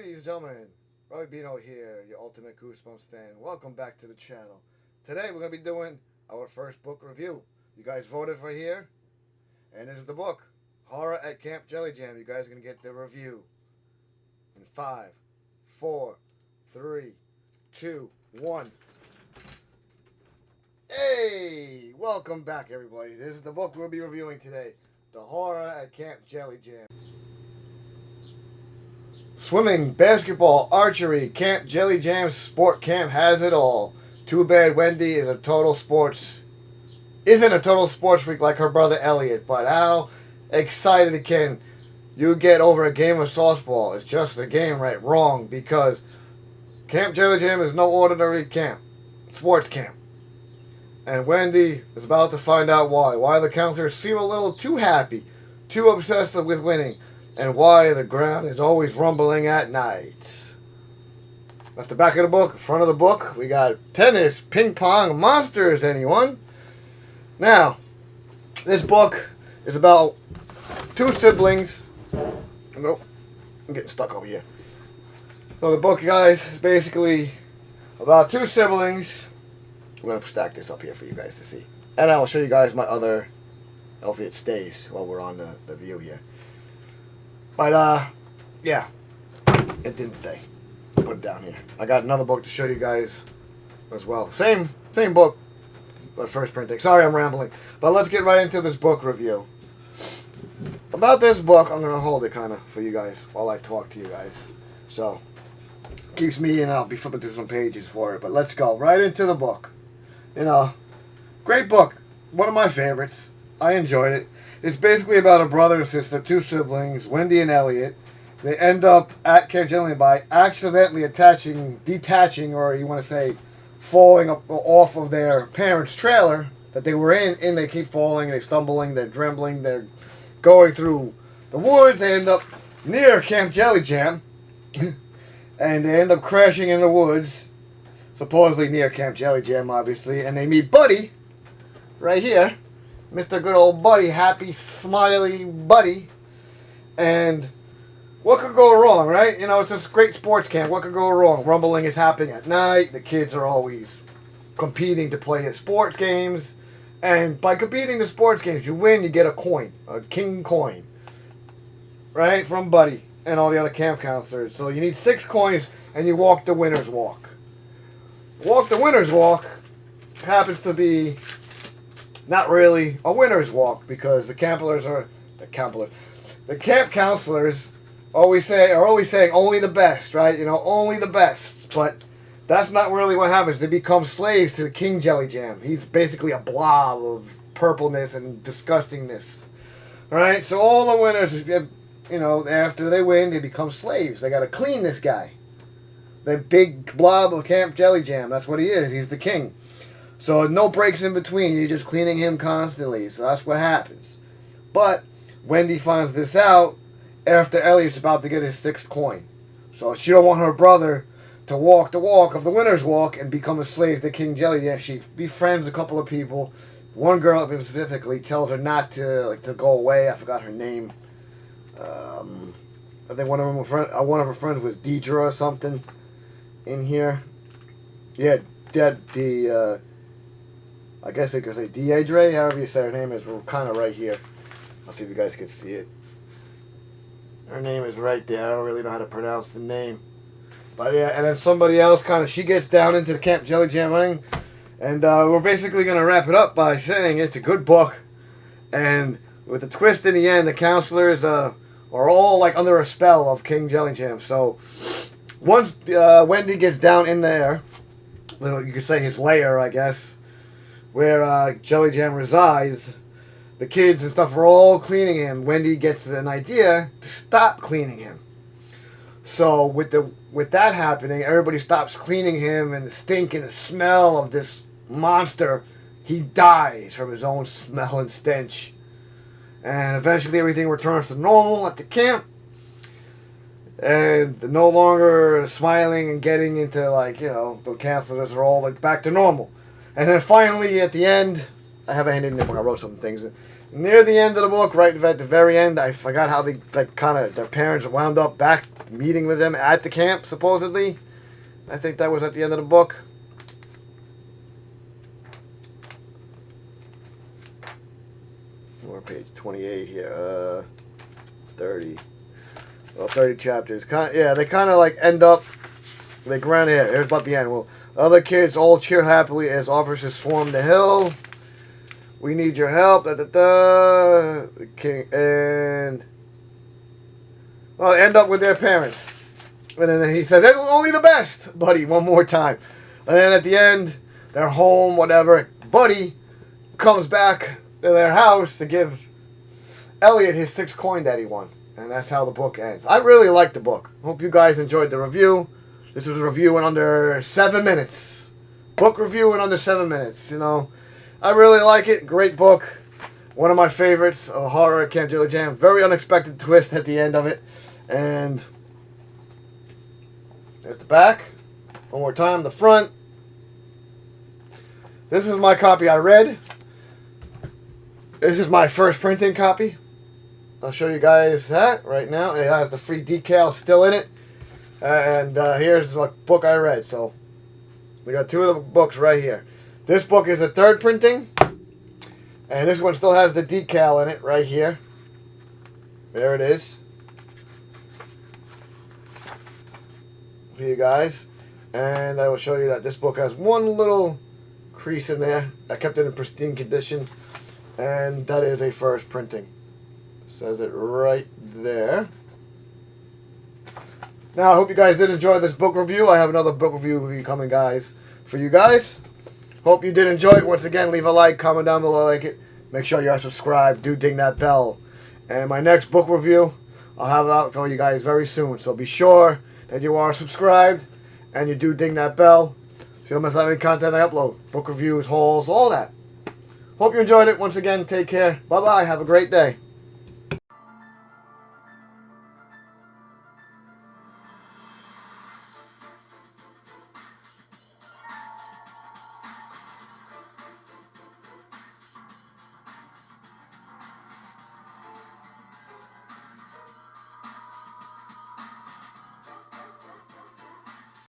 Ladies and gentlemen, Robbie Bino here, your ultimate Goosebumps fan. Welcome back to the channel. Today we're going to be doing our first book review. You guys voted for here, and this is the book, Horror at Camp JellyJam. You guys are going to get the review in 5, 4, 3, 2, 1. Hey! Welcome back, everybody. This is the book we'll be reviewing today, The Horror at Camp JellyJam. Swimming, basketball, archery, Camp JellyJam Sport Camp has it all. Too bad Wendy isn't a total sports freak like her brother Elliot, but how excited can you get over a game of softball? It's just a game, right? Wrong, because Camp JellyJam is no ordinary camp. Sports camp. And Wendy is about to find out why. Why the counselors seem a little too happy, too obsessed with winning, and why the ground is always rumbling at night. That's the back of the book. Front of the book, we got tennis, ping pong, monsters, anyone? Now, this book is about two siblings. Nope, I'm getting stuck over here. So the book, guys, is basically about two siblings. I'm going to stack this up here for you guys to see. And I'll show you guys my other, hopefully it stays while we're on the view here. But, yeah, it didn't stay. Put it down here. I got another book to show you guys as well. Same book, but first printing. Sorry, I'm rambling. But let's get right into this book review. About this book, I'm going to hold it kind of for you guys while I talk to you guys. So, keeps me in. I'll be flipping through some pages for it. But let's go right into the book. You know, great book. One of my favorites. I enjoyed it. It's basically about a brother and sister, two siblings, Wendy and Elliot. They end up at Camp JellyJam by accidentally detaching, or you want to say, falling off of their parents' trailer that they were in, and they keep falling, they're stumbling, they're trembling, they're going through the woods. They end up near Camp JellyJam, and they end up crashing in the woods, supposedly near Camp JellyJam, obviously, and they meet Buddy, right here. Mr. Good Old Buddy, happy, smiley Buddy. And what could go wrong, right? You know, it's this great sports camp. What could go wrong? Rumbling is happening at night. The kids are always competing to play sports games. And by competing to sports games, you win, you get a coin. A king coin. Right? From Buddy and all the other camp counselors. So you need 6 coins and you walk the winner's walk. Walk the winner's walk happens to be not really a winner's walk, because the camp counselors are always saying only the best, right? You know, only the best. But that's not really what happens. They become slaves to King JellyJam. He's basically a blob of purpleness and disgustingness, right? So all the winners, you know, after they win, they become slaves. They got to clean this guy, the big blob of Camp JellyJam. That's what he is. He's the king. So no breaks in between. You're just cleaning him constantly. So that's what happens. But Wendy finds this out after Elliot's about to get his 6th coin. So she don't want her brother to walk the walk of the winner's walk and become a slave to King JellyJam. She befriends a couple of people. One girl specifically tells her not to go away. I forgot her name. I think one of her friends was Deidre or something in here. Yeah, I guess they could say Deidre, however you say her name is. We're kind of right here. I'll see if you guys can see it. Her name is right there. I don't really know how to pronounce the name. But yeah, and then somebody else she gets down into the Camp JellyJam thing. And we're basically going to wrap it up by saying it's a good book. And with a twist in the end, the counselors are all under a spell of King JellyJam. So once Wendy gets down in there, you could say his lair, I guess, where JellyJam resides, the kids and stuff are all cleaning him. Wendy gets an idea to stop cleaning him. So with that happening, everybody stops cleaning him, and the stink and the smell of this monster, he dies from his own smell and stench. And eventually everything returns to normal at the camp. And no longer smiling and getting into the counselors are all back to normal. And then finally, at the end, I have a handy notebook. I wrote some things. Near the end of the book, right at the very end, I forgot how they their parents wound up back meeting with them at the camp, supposedly. I think that was at the end of the book. More page 28 here. 30. Well, 30 chapters. They kind of like end up. They ground here. Here's about the end. Well, other kids all cheer happily as officers swarm the hill. We need your help. The king and well, they end up with their parents. And then he says, "Only the best, Buddy," one more time. And then at the end, they're home, whatever. Buddy comes back to their house to give Elliot his 6 coin that he won. And that's how the book ends. I really liked the book. Hope you guys enjoyed the review. This was a review in under 7 minutes. Book review in under 7 minutes. You know, I really like it. Great book. One of my favorites of horror at Camp JellyJam. Very unexpected twist at the end of it. And at the back, one more time, the front. This is my copy I read. This is my first printing copy. I'll show you guys that right now. It has the free decal still in it. And here's the book I read. So we got 2 of the books right here. This book is a 3rd printing. And this one still has the decal in it right here. There it is. For you guys. And I will show you that this book has one little crease in there. I kept it in pristine condition. And that is a first printing. Says it right there. Now, I hope you guys did enjoy this book review. I have another book review coming, guys, for you guys. Hope you did enjoy it. Once again, leave a like, comment down below, like it. Make sure you are subscribed. Do ding that bell. And my next book review, I'll have it out for you guys very soon. So be sure that you are subscribed and you do ding that bell so you don't miss out on any content I upload. Book reviews, hauls, all that. Hope you enjoyed it. Once again, take care. Bye-bye. Have a great day.